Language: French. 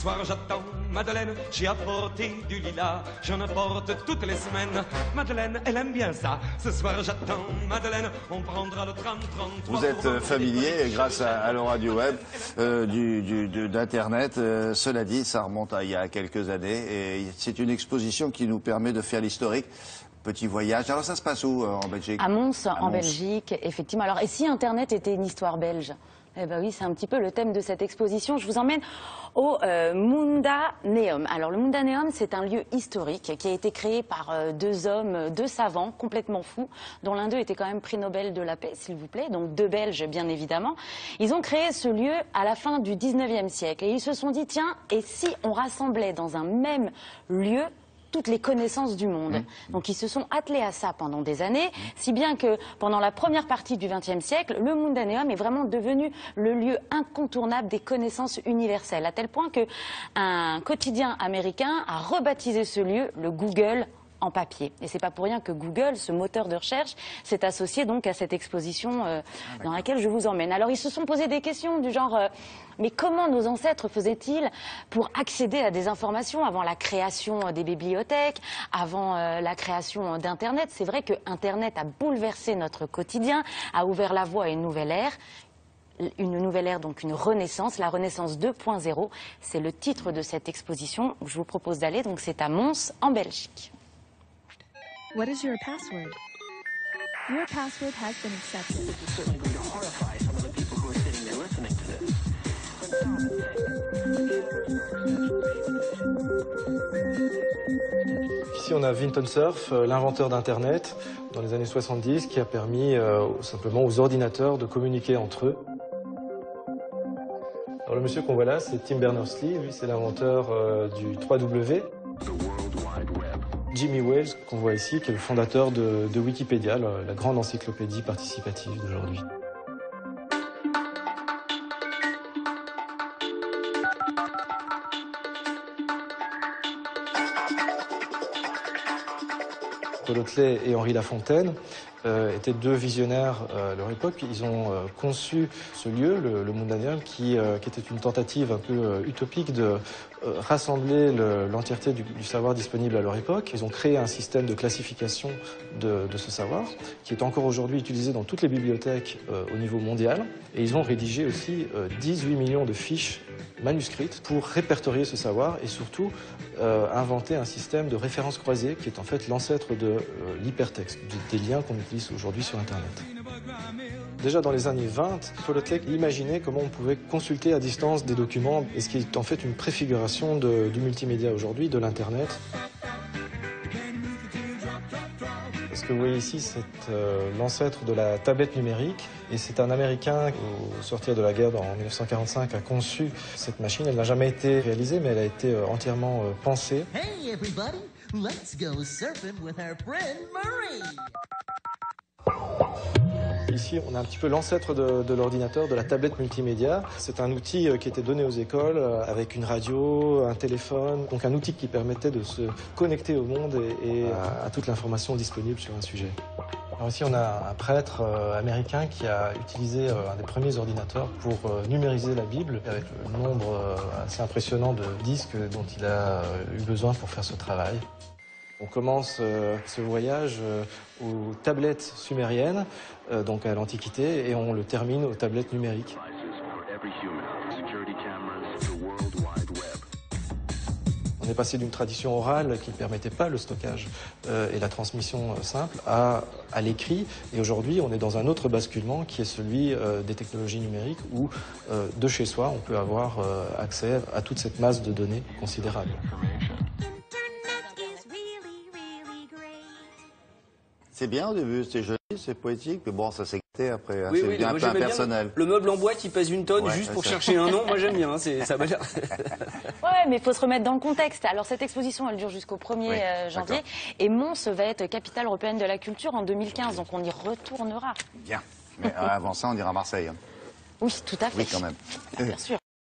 Ce soir j'attends Madeleine, j'ai apporté du lilas, j'en apporte toutes les semaines. Madeleine, elle aime bien ça. Ce soir j'attends Madeleine, on prendra le tram 33. Vous êtes familier grâce à l'Aura du web, d'Internet. Cela dit, ça remonte à il y a quelques années et c'est une exposition qui nous permet de faire l'historique. Petit voyage. Alors ça se passe où en Belgique? À Mons, en Belgique, effectivement. Alors et si Internet était une histoire belge? Eh ben oui, c'est un petit peu le thème de cette exposition. Je vous emmène au Mundaneum. Alors le Mundaneum, c'est un lieu historique qui a été créé par deux hommes, deux savants complètement fous, dont l'un d'eux était quand même prix Nobel de la paix, s'il vous plaît, donc deux Belges bien évidemment. Ils ont créé ce lieu à la fin du 19e siècle et ils se sont dit, tiens, et si on rassemblait dans un même lieu toutes les connaissances du monde. Donc ils se sont attelés à ça pendant des années, si bien que pendant la première partie du XXe siècle, le Mundaneum est vraiment devenu le lieu incontournable des connaissances universelles, à tel point qu'un quotidien américain a rebaptisé ce lieu le Google en papier. Et c'est pas pour rien que Google, ce moteur de recherche, s'est associé donc à cette exposition dans laquelle je vous emmène. Alors ils se sont posé des questions du genre mais comment nos ancêtres faisaient-ils pour accéder à des informations avant la création des bibliothèques, avant la création d'Internet? C'est vrai que Internet a bouleversé notre quotidien, a ouvert la voie à une nouvelle ère. Une nouvelle ère, donc une renaissance, la Renaissance 2.0. C'est le titre de cette exposition où je vous propose d'aller. Donc c'est à Mons, en Belgique. What is your password? Your password has been accepted. This is certainly going to horrify some of the people who are sitting there listening to this. Ici, on a Vinton Cerf, l'inventeur d'Internet, dans les années 70, qui a permis simplement aux ordinateurs de communiquer entre eux. Alors, le monsieur qu'on voit là, c'est Tim Berners-Lee, lui, c'est l'inventeur du 3W. Jimmy Wales, qu'on voit ici, qui est le fondateur de Wikipédia, la grande encyclopédie participative d'aujourd'hui. Paul Hotelet et Henri Lafontaine étaient deux visionnaires à leur époque. Ils ont conçu ce lieu, le Mundaneum, qui était une tentative un peu utopique de rassembler l'entièreté du savoir disponible à leur époque. Ils ont créé un système de classification de ce savoir, qui est encore aujourd'hui utilisé dans toutes les bibliothèques au niveau mondial. Et ils ont rédigé aussi 18 millions de fiches manuscrites pour répertorier ce savoir et surtout inventer un système de références croisées qui est en fait l'ancêtre de l'hypertexte, des liens qu'on utilise aujourd'hui sur Internet. Déjà dans les années 20, Paul Hotelet imaginait comment on pouvait consulter à distance des documents, et ce qui est en fait une préfiguration du multimédia aujourd'hui, de l'Internet. Ce que vous voyez ici, c'est l'ancêtre de la tablette numérique. Et c'est un Américain, au sortir de la guerre en 1945, a conçu cette machine. Elle n'a jamais été réalisée, mais elle a été entièrement pensée. Hey everybody, let's go surfing with our friend Murray. Ici, on a un petit peu l'ancêtre de l'ordinateur, de la tablette multimédia. C'est un outil qui était donné aux écoles avec une radio, un téléphone. Donc un outil qui permettait de se connecter au monde et à toute l'information disponible sur un sujet. Alors ici, on a un prêtre américain qui a utilisé un des premiers ordinateurs pour numériser la Bible avec le nombre assez impressionnant de disques dont il a eu besoin pour faire ce travail. On commence ce voyage aux tablettes sumériennes, donc à l'Antiquité, et on le termine aux tablettes numériques. On est passé d'une tradition orale qui ne permettait pas le stockage et la transmission simple à l'écrit. Et aujourd'hui, on est dans un autre basculement qui est celui des technologies numériques où, de chez soi, on peut avoir accès à toute cette masse de données considérable. C'est bien au début, c'est joli, c'est poétique, mais bon, ça s'est gâté après, oui, c'est un peu impersonnel. Le meuble en bois qui pèse une tonne juste pour chercher un nom, moi j'aime bien, ça va l'air. Ouais, mais il faut se remettre dans le contexte. Alors cette exposition, elle dure jusqu'au 1er janvier, et Mons va être capitale européenne de la culture en 2015, donc on y retournera. Bien, mais avant ça, on ira à Marseille. Oui, tout à fait. Oui, quand même. Bien sûr.